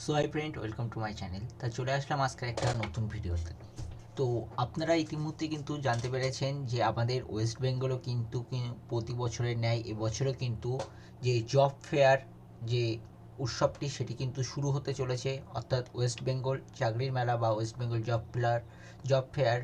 So hi friend, welcome to my channel. তা চলে আসলাম আজকে একটা নতুন ভিডিওতে। তো আপনারা ইতিমধ্যে কিন্তু জানতে পেরেছেন যে আমাদের ওয়েস্ট বেঙ্গলও কিন্তু প্রতি বছরের ন্যায় এবছরও কিন্তু যে জব ফেয়ার যে উৎসবটি সেটি কিন্তু শুরু হতে চলেছে, অর্থাৎ ওয়েস্ট বেঙ্গল চাকরির মেলা বা ওয়েস্ট বেঙ্গল জব ফেয়ার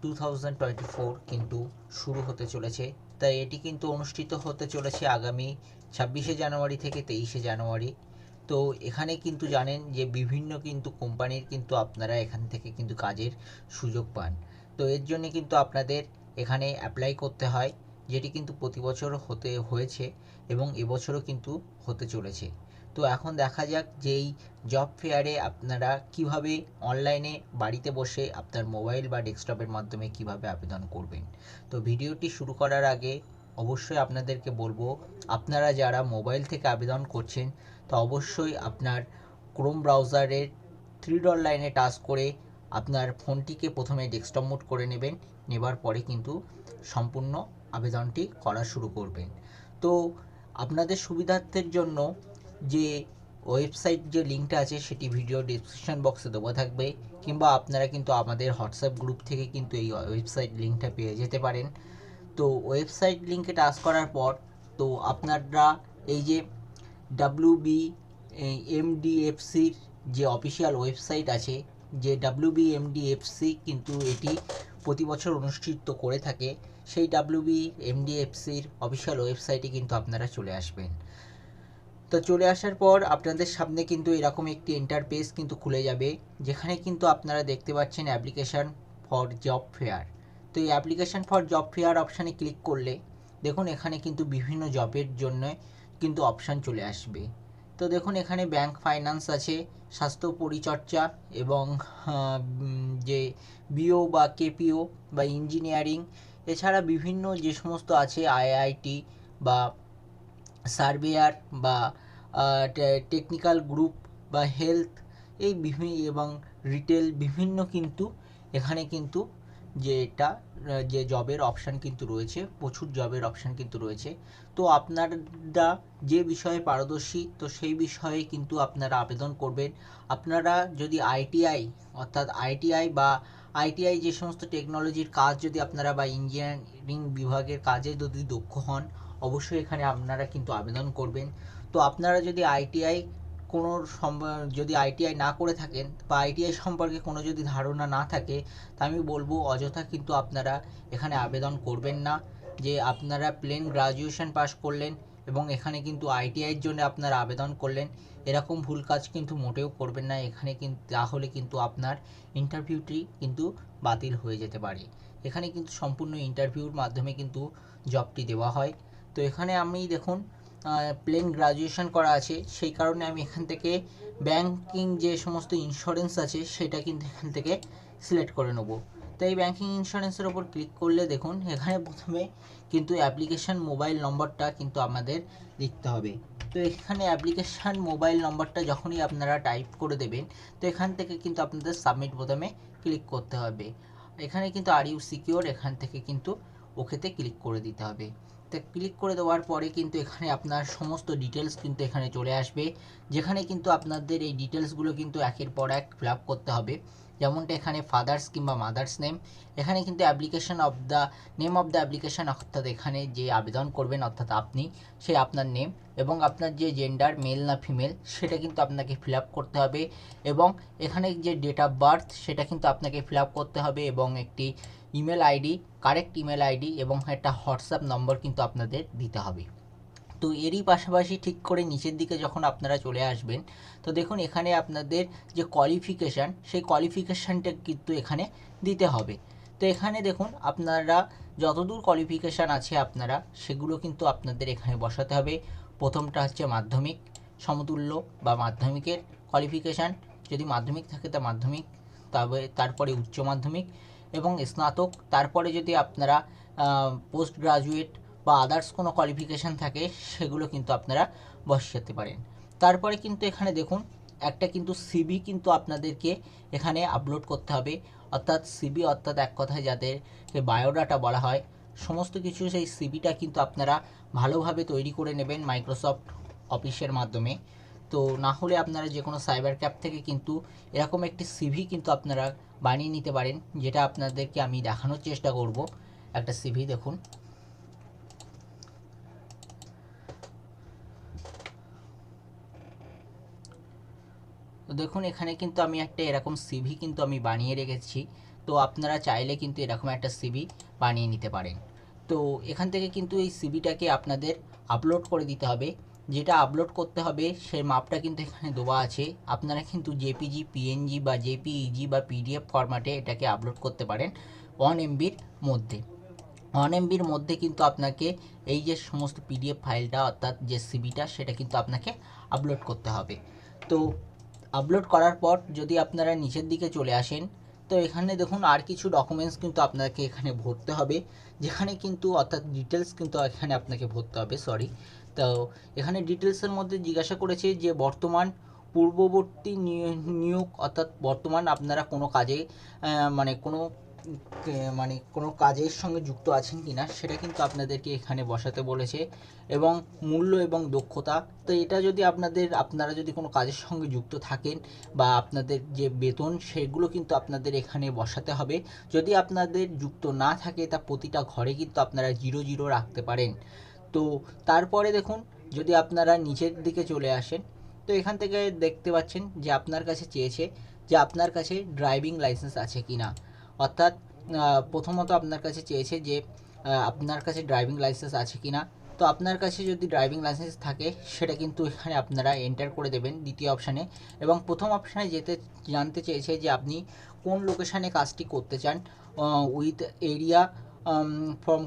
2024 কিন্তু শুরু হতে চলেছে। তাই এটি কিন্তু অনুষ্ঠিত হতে চলেছে আগামী 26শে জানুয়ারি থেকে 23শে জানুয়ারি। তো এখানে কিন্তু জানেন যে বিভিন্ন কিন্তু কোম্পানির কিন্তু আপনারা এখান থেকে কিন্তু কাজের সুযোগ পান। তো এর জন্য কিন্তু আপনাদের এখানে অ্যাপ্লাই করতে হয়, যেটি কিন্তু প্রতি বছর হয়েছে এবং এবছরও কিন্তু হতে চলেছে। তো এখন দেখা যাক যে এই জব ফেয়ারে আপনারা কিভাবে অনলাইনে বাড়িতে বসে আপনার মোবাইল বা ডেস্কটপের মাধ্যমে কিভাবে আবেদন করবেন। তো ভিডিওটি শুরু করার আগে অবশ্যই আপনাদেরকে বলবো, আপনারা যারা মোবাইল থেকে আবেদন করছেন তো অবশ্যই আপনার ক্রোম ব্রাউজারের থ্রি ডট লাইনে টাচ করে আপনার ফোনটিকে প্রথমে ডেস্কটপ মোড করে নেবেন। নেবার পরে কিন্তু সম্পূর্ণ আবেদনটি করা শুরু করবেন। তো আপনাদের সুবিধার্থের জন্য যে ওয়েবসাইট যে লিঙ্কটা আছে সেটি ভিডিও ডিসক্রিপশন বক্সে দেওয়া থাকবে, কিংবা আপনারা কিন্তু আমাদের হোয়াটসঅ্যাপ গ্রুপ থেকে কিন্তু এই ওয়েবসাইট লিঙ্কটা পেয়ে যেতে পারেন। তো ওয়েবসাইট লিঙ্কে টাচ করার পর তো আপনারা এই যে WBMDFCর যে অফিসিয়াল ওয়েবসাইট আছে, যে WBMDFC কিন্তু এটি প্রতি বছর অনুষ্ঠিত করে থাকে, সেই WBMDFCর অফিসিয়াল ওয়েবসাইটে কিন্তু আপনারা চলে আসবেন। তো চলে আসার পর আপনাদের সামনে কিন্তু এরকম একটি ইন্টারফেস কিন্তু খুলে যাবে, যেখানে কিন্তু আপনারা দেখতে পাচ্ছেন অ্যাপ্লিকেশান ফর জব ফেয়ার। তো এই অ্যাপ্লিকেশান ফর জব ফেয়ার অপশানে ক্লিক করলে দেখুন এখানে কিন্তু বিভিন্ন জবের জন্য কিন্তু অপশান চলে আসবে। তো দেখুন এখানে ব্যাংক ফাইন্যান্স আছে, স্বাস্থ্য পরিচর্যা এবং যে বিও বা কেপিও বা ইঞ্জিনিয়ারিং, এছাড়া বিভিন্ন যে সমস্ত আছে IIT বা সার্ভেয়ার বা টেকনিক্যাল গ্রুপ বা হেলথ, এই বিভিন্ন এবং রিটেল বিভিন্ন কিন্তু এখানে কিন্তু যে জবের অপশান কিন্তু রয়েছে, প্রচুর জবের অপশান কিন্তু রয়েছে। তো আপনারা যে বিষয়ে পারদর্শী তো সেই বিষয়ে কিন্তু আপনারা আবেদন করবেন। আপনারা যদি আইটিআই যে সমস্ত টেকনোলজির কাজ যদি আপনারা বা ইঞ্জিনিয়ারিং বিভাগের কাজে যদি দক্ষ হন, অবশ্যই এখানে আপনারা কিন্তু আবেদন করবেন। তো আপনারা যদি আইটিআই না করে থাকেন বা আইটিআই সম্পর্কে কোনো যদি ধারণা না থাকে, তা আমি বলবো অযথা কিন্তু আপনারা এখানে আবেদন করবেন না। যে আপনারা প্লেন গ্রাজুয়েশন পাস করলেন এবং এখানে কিন্তু আইটিআইয়ের জন্য আপনারা আবেদন করলেন, এরকম ভুল কাজ কিন্তু মোটেও করবেন না এখানে, কিন্তু তাহলে কিন্তু আপনার ইন্টারভিউটি কিন্তু বাতিল হয়ে যেতে পারে। এখানে কিন্তু সম্পূর্ণ ইন্টারভিউর মাধ্যমে কিন্তু জবটি দেওয়া হয়। তো এখানে আমি দেখুন প্লেন গ্রাজুয়েশন করা আছে, সেই কারণে আমি এখান থেকে ব্যাংকিং যে সমস্ত ইন্স্যুরেন্স আছে সেটা কিন্তু এখান থেকে সিলেক্ট করে নেব। তো এই ব্যাংকিং ইন্স্যুরেন্সের ওপর ক্লিক করলে দেখুন এখানে প্রথমে কিন্তু অ্যাপ্লিকেশান মোবাইল নম্বরটা কিন্তু আমাদের লিখতে হবে। তো এখানে অ্যাপ্লিকেশান মোবাইল নম্বরটা যখনই আপনারা টাইপ করে দেবেন, তো এখান থেকে কিন্তু আপনাদের সাবমিট বোতামে ক্লিক করতে হবে। এখানে কিন্তু আর ইউ সিকিওর, এখান থেকে কিন্তু ওকেতে ক্লিক করে দিতে হবে। তো ক্লিক করে দেওয়ার পরে কিন্তু এখানে আপনার সমস্ত ডিটেলস কিন্তু এখানে চলে আসবে, যেখানে কিন্তু আপনাদের এই ডিটেলসগুলো কিন্তু একের পর এক ফিল আপ করতে হবে। যেমনটা এখানে ফাদার্স কিংবা মাদার্স নেম, এখানে কিন্তু নেম অফ দ্য অ্যাপ্লিকেশান, অর্থাৎ এখানে যে আবেদন করবেন অর্থাৎ আপনি, সেই আপনার নেম এবং আপনার যে জেন্ডার মেল না ফিমেল সেটা কিন্তু আপনাকে ফিল আপ করতে হবে, এবং এখানে যে ডেট অফ বার্থ সেটা কিন্তু আপনাকে ফিল আপ করতে হবে, এবং একটি email ID, correct email ID এবং একটা হোয়াটসঅ্যাপ নম্বর কিন্তু আপনাদের দিতে হবে। তো এরই পাশাপাশি ঠিক করে নিচের দিকে যখন আপনারা চলে আসবেন, তো দেখুন এখানে আপনাদের যে কোয়ালিফিকেশান, সেই কোয়ালিফিকেশানটা কিন্তু এখানে দিতে হবে। তো এখানে দেখুন আপনারা যতদূর কোয়ালিফিকেশান আছে আপনারা সেগুলো কিন্তু আপনাদের এখানে বসাতে হবে। প্রথমটা হচ্ছে মাধ্যমিক সমতুল্য বা মাধ্যমিকের কোয়ালিফিকেশান, যদি মাধ্যমিক থাকে তা মাধ্যমিক, তারপরে উচ্চ মাধ্যমিক এবং স্নাতক, তারপরে যদি আপনারা পোস্ট গ্রাজুয়েট বা আদার্স কোনো কোয়ালিফিকেশান থাকে সেগুলো কিন্তু আপনারা বসাতে পারেন। তারপরে কিন্তু এখানে দেখুন একটা কিন্তু সিভি কিন্তু আপনাদেরকে এখানে আপলোড করতে হবে, অর্থাৎ সিভি অর্থাৎ এক কথায় যাদেরকে বায়োডাটা বলা হয়, সমস্ত কিছু সেই সিভিটা কিন্তু আপনারা ভালোভাবে তৈরি করে নেবেন মাইক্রোসফট অফিসের মাধ্যমে। তো না হলে আপনারা যে কোনো সাইবার ক্যাফ থেকে কিন্তু এরকম একটি সিভি কিন্তু আপনারা বানিয়ে নিতে পারেন, যেটা আপনাদেরকে আমি দেখানোর চেষ্টা করব। একটা সিভি দেখুন, তো দেখুন এখানে কিন্তু আমি একটা এরকম সিভি কিন্তু আমি বানিয়ে রেখেছি। তো আপনারা চাইলে কিন্তু এরকম একটা সিভি বানিয়ে নিতে পারেন। তো এখান থেকে কিন্তু এই সিভিটাকে আপনাদের আপলোড করে দিতে হবে। যেটা আপলোড করতে হবে সেই মাপটা কিন্তু এখানে দেওয়া আছে। আপনারা কিন্তু জেপিজি, পিএনজি বা জেপিইজি বা পিডিএফ ফরম্যাটে এটাকে আপলোড করতে পারেন 1 এমবির মধ্যে। 1 এমবির মধ্যে কিন্তু আপনাকে এই যে সমস্ত পিডিএফ ফাইলটা অর্থাৎ যে সিভিটা সেটা কিন্তু আপনাকে আপলোড করতে হবে। তো আপলোড করার পর যদি আপনারা নিচের দিকে চলে আসেন, তো এখানে দেখুন আর কিছু ডকুমেন্টস কিন্তু আপনাকে এখানে ভরতে হবে, যেখানে কিন্তু অর্থাৎ ডিটেলস কিন্তু এখানে আপনাকে ভরতে হবে, সরি। তো এখানে ডিটেলসের মধ্যে জিজ্ঞাসা করেছে যে বর্তমান, পূর্ববর্তী নিয়োগ, অর্থাৎ বর্তমান আপনারা কোনো কাজে মানে কোনো কাজের সঙ্গে যুক্ত আছেন কিনা সেটা কিন্তু আপনাদেরকে এখানে বসাতে বলেছে, এবং মূল্য এবং দক্ষতা। তো এটা যদি আপনারা যদি কোনো কাজের সঙ্গে যুক্ত থাকেন বা আপনাদের যে বেতন সেগুলো কিন্তু আপনাদের এখানে বসাতে হবে। যদি আপনাদের যুক্ত না থাকে তা প্রতিটা ঘরে কিন্তু আপনারা 0 রাখতে পারেন। তো তারপরে দেখুন যদি আপনারা নিচের দিকে চলে আসেন, তো এখান থেকে দেখতে পাচ্ছেন যে আপনার কাছে চেয়েছে যে আপনার কাছে ড্রাইভিং লাইসেন্স আছে কিনা। অর্থাৎ প্রথমত আপনার কাছে চেয়েছে যে আপনার কাছে ড্রাইভিং লাইসেন্স আছে কিনা। তো আপনার কাছে যদি ড্রাইভিং লাইসেন্স থাকে সেটা কিন্তু এখানে আপনারা এন্টার করে দেবেন দ্বিতীয় অপশানে, এবং প্রথম অপশানে জানতে চেয়েছে যে আপনি কোন লোকেশানে কাজটি করতে চান, উইথ এরিয়া ফ্রম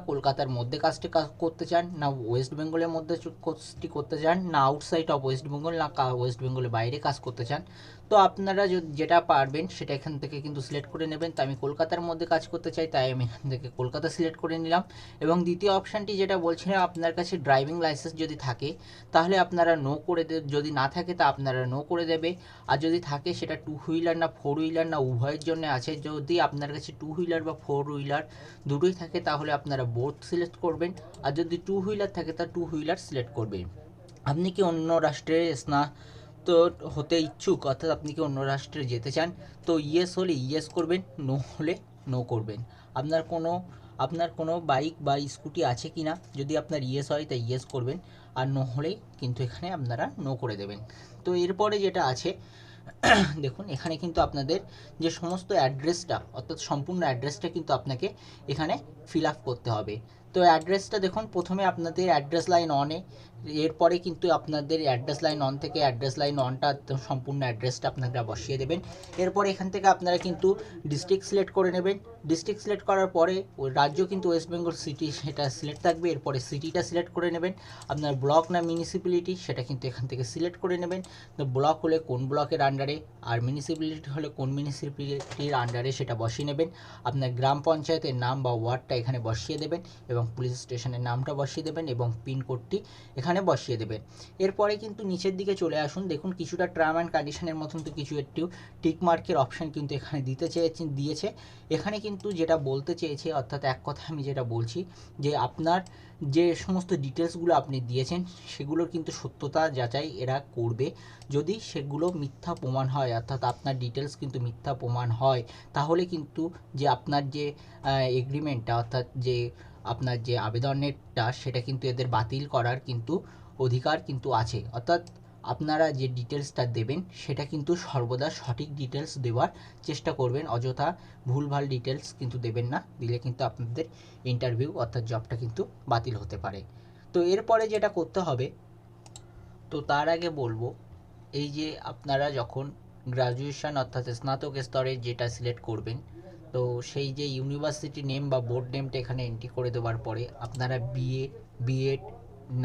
কলকাতার মধ্যে কাজটি করতে চান, না ওয়েস্ট বেঙ্গলের মধ্যে কাজটি করতে চান, না আউটসাইড অফ ওয়েস্ট বেঙ্গল, না ওয়েস্ট বেঙ্গলের বাইরে কাজ করতে চান। তো আপনারা যেটা পারবেন সেটা এখান থেকে কিন্তু সিলেক্ট করে নেবেন। তো আমি কলকাতার মধ্যে কাজ করতে চাই, তাই আমি এখান থেকে কলকাতা সিলেক্ট করে নিলাম। এবং দ্বিতীয় অপশানটি যেটা বলছিলাম, আপনার কাছে ড্রাইভিং লাইসেন্স যদি থাকে তাহলে আপনারা নো করে যদি না থাকে তা আপনারা নো করে দেবে। আর যদি থাকে সেটা 2 হুইলার না 4 হুইলার না উভয়ের জন্য আছে। যদি আপনার কাছে 2 হুইলার বা 4 হুইলার দুটোই থাকে তাহলে আপনারা বোথ সিলেক্ট করবেন। আর যদি 2 হুইলার থাকে তা 2 হুইলার সিলেক্ট করবেন। আপনি কি অন্য রাষ্ট্রে তো হতে ইচ্ছুক, অর্থাৎ আপনি কি অন্য রাষ্ট্রে যেতে চান, তো ইয়েস হলে ইয়েস করবেন, নো হলে নো করবেন। আপনার কোনো বাইক বা স্কুটি আছে কি না, যদি আপনার ইয়েস হয় তাই ইয়েস করবেন, আর নো হলেই কিন্তু এখানে আপনারা নো করে দেবেন। তো এরপরে যেটা আছে দেখুন এখানে কিন্তু আপনাদের যে সমস্ত অ্যাড্রেসটা অর্থাৎ সম্পূর্ণ অ্যাড্রেসটা কিন্তু আপনাকে এখানে ফিল আপ করতে হবে। তো অ্যাড্রেসটা দেখুন প্রথমে আপনাদের অ্যাড্রেস লাইন অনে, এরপরে কিন্তু আপনাদের অ্যাড্রেস লাইন অন থেকে অ্যাড্রেস লাইন অনটা সম্পূর্ণ অ্যাড্রেসটা আপনারা বসিয়ে দেবেন। এরপরে এখান থেকে আপনারা কিন্তু ডিস্ট্রিক্ট সিলেক্ট করে নেবেন। ডিস্ট্রিক্ট সিলেক্ট করার পরে ওই রাজ্য কিন্তু ওয়েস্ট বেঙ্গল সিটি সেটা সিলেক্ট থাকবে। এরপরে সিটিটা সিলেক্ট করে নেবেন। আপনার ব্লক না মিউনিসিপ্যালিটি সেটা কিন্তু এখান থেকে সিলেক্ট করে নেবেন। তো ব্লক হলে কোন ব্লকের আন্ডারে, আর মিউনিসিপ্যালিটি হলে কোন মিউনিসিপ্যালিটির আন্ডারে সেটা বসিয়ে নেবেন। আপনার গ্রাম পঞ্চায়েতের নাম বা ওয়ার্ডটা এখানে বসিয়ে দেবেন, এবং পুলিশ স্টেশনের নামটা বসিয়ে দেবেন, এবং পিনকোডটি এখানে বসিয়ে দেবেন। এরপরে কিন্তু নিচের দিকে চলে আসুন, দেখুন কিছুটা টার্ম অ্যান্ড কন্ডিশনের মতন তো কিছু একটু টিক মার্কের অপশান কিন্তু এখানে দিয়েছে। এখানে কিন্তু যেটা বলতে চেয়েছে, অর্থাৎ এক কথা আমি যেটা বলছি যে আপনার যে সমস্ত ডিটেলসগুলো আপনি দিয়েছেন সেগুলোর কিন্তু সত্যতা যাচাই এরা করবে। যদি সেগুলো মিথ্যা প্রমাণ হয়, অর্থাৎ আপনার ডিটেলস কিন্তু মিথ্যা প্রমাণ হয়, তাহলে কিন্তু যে আপনার যে এগ্রিমেন্টটা অর্থাৎ যে আপনার যে আবেদনেরটা সেটা কিন্তু এদের বাতিল করার কিন্তু অধিকার কিন্তু আছে। অর্থাৎ আপনারা যে ডিটেলসটা দেবেন সেটা কিন্তু সর্বদা সঠিক ডিটেলস দেওয়ার চেষ্টা করবেন, অযথা ভুলভাল ডিটেলস কিন্তু দেবেন না, দিলে কিন্তু আপনাদের ইন্টারভিউ অর্থাৎ জবটা কিন্তু বাতিল হতে পারে। তো এরপরে যেটা করতে হবে, তো তার আগে বলবো এই যে আপনারা যখন গ্র্যাজুয়েশন অর্থাৎ স্নাতক স্তরে যেটা সিলেক্ট করবেন, তো সেই যে ইউনিভার্সিটি নেম বা বোর্ড নেমটা এখানে এন্ট্রি করে দেওয়ার পরে আপনারা বিএড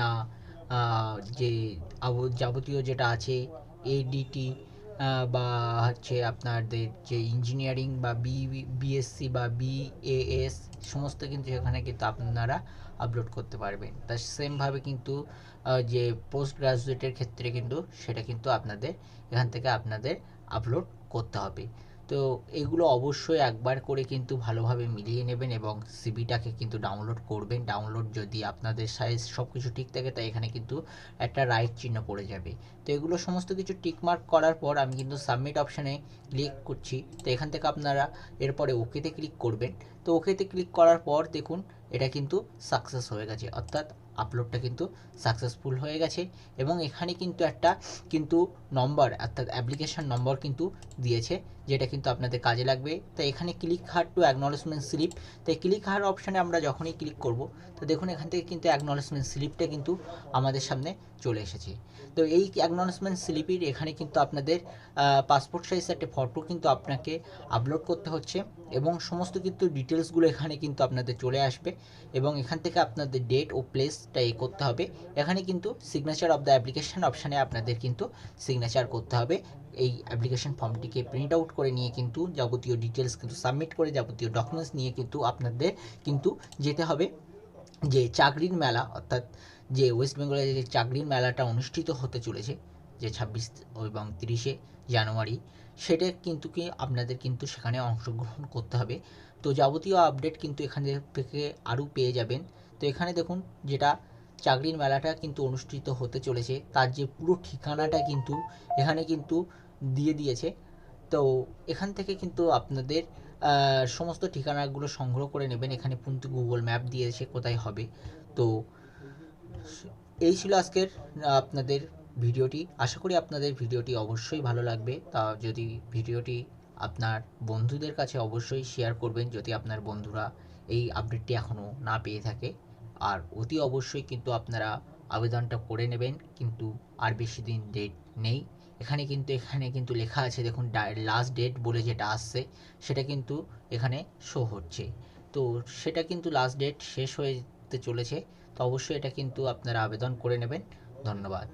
না যে যাবতীয় যেটা আছে এডিটি বা হচ্ছে আপনাদের যে ইঞ্জিনিয়ারিং বা বিএসসি বা বিএএস সমস্ত কিন্তু এখানে কিন্তু আপনারা আপলোড করতে পারবেন। তা সেমভাবে কিন্তু যে পোস্ট গ্রাজুয়েটের ক্ষেত্রে কিন্তু সেটা কিন্তু আপনাদের এখান থেকে আপনাদের আপলোড করতে হবে। তো এগুলো অবশ্যই একবার করে কিন্তু ভালোভাবে মিলিয়ে নেবেন এবং সিভিটাকে কিন্তু ডাউনলোড করবেন। ডাউনলোড যদি আপনাদের সাইজ সব কিছু ঠিক থাকে, তাই এখানে কিন্তু একটা রাইট চিহ্ন পড়ে যাবে। তো এগুলো সমস্ত কিছু টিক মার্ক করার পর আমি কিন্তু সাবমিট অপশানে ক্লিক করছি। তো এখান থেকে আপনারা এরপরে ওকেতে ক্লিক করবেন। তো ওকেতে ক্লিক করার পর দেখুন এটা কিন্তু সাকসেস হয়ে গেছে, অর্থাৎ আপলোডটা কিন্তু সাকসেসফুল হয়ে গেছে। এবং এখানে কিন্তু একটা কিন্তু নম্বর, অর্থাৎ অ্যাপ্লিকেশন নম্বর কিন্তু দিয়েছে, যেটা কিন্তু আপনাদের কাজে লাগবে। তাই এখানে click here to acknowledgement slip, তাই ক্লিক হার অপশানে আমরা যখনই ক্লিক করব, তো দেখুন এখান থেকে কিন্তু অ্যাকনলেজমেন্ট স্লিপটা কিন্তু আমাদের সামনে চলে এসেছে। তো এই অ্যাকনলেজমেন্ট স্লিপের এখানে কিন্তু আপনাদের পাসপোর্ট সাইজ একটা ফটো কিন্তু আপনাকে আপলোড করতে হচ্ছে এবং সমস্ত কিন্তু ডিটেলসগুলো এখানে কিন্তু আপনাদের চলে আসবে এবং এখান থেকে আপনাদের ডেট ও প্লেসটা করতে হবে। এখানে কিন্তু সিগনেচার অফ দ্য অ্যাপ্লিকেশন অপশানে আপনাদের কিন্তু সিগনেচার করতে হবে। এই অ্যাপ্লিকেশন ফর্মটিকে প্রিন্ট আউট করে নিয়ে কিন্তু যাবতীয় ডিটেলস কিন্তু সাবমিট করে যাবতীয় ডকুমেন্টস নিয়ে কিন্তু আপনাদের কিন্তু যেতে হবে যে চাকরির মেলা, অর্থাৎ যে ওয়েস্ট বেঙ্গলের যে চাকরির মেলাটা অনুষ্ঠিত হতে চলেছে যে 26 এবং 30শে জানুয়ারি, সেটা কিন্তু কি আপনাদের কিন্তু সেখানে অংশগ্রহণ করতে হবে। তো যাবতীয় আপডেট কিন্তু এখান থেকে আরও পেয়ে যাবেন। তো এখানে দেখুন যেটা চাকরির মেলাটা কিন্তু অনুষ্ঠিত হতে চলেছে তার যে পুরো ঠিকানাটা কিন্তু এখানে কিন্তু দিয়ে দিয়েছে। তো এখান থেকে কিন্তু আপনাদের সমস্ত ঠিকানাগুলো সংগ্রহ করে নেবেন। এখানে কিন্তু গুগল ম্যাপ দিয়েছে কোথায় হবে। তো এই ছিল আজকের আপনাদের ভিডিওটি। আশা করি আপনাদের ভিডিওটি অবশ্যই ভালো লাগবে। তা যদি ভিডিওটি আপনার বন্ধুদের কাছে অবশ্যই শেয়ার করবেন যদি আপনার বন্ধুরা এই আপডেটটি এখনও না পেয়ে থাকে। আর অতি অবশ্যই কিন্তু আপনারা আবেদনটা করে নেবেন, কিন্তু আর বেশি দিন ডেট নেই। এখানে কিন্তু লেখা আছে দেখুন, লাস্ট ডেট বলে যেটা আসছে সেটা কিন্তু এখানে শো হচ্ছে। তো সেটা কিন্তু লাস্ট ডেট শেষ হয়ে যেতে চলেছে। তো অবশ্যই এটা কিন্তু আপনারা আবেদন করে নেবেন। ধন্যবাদ।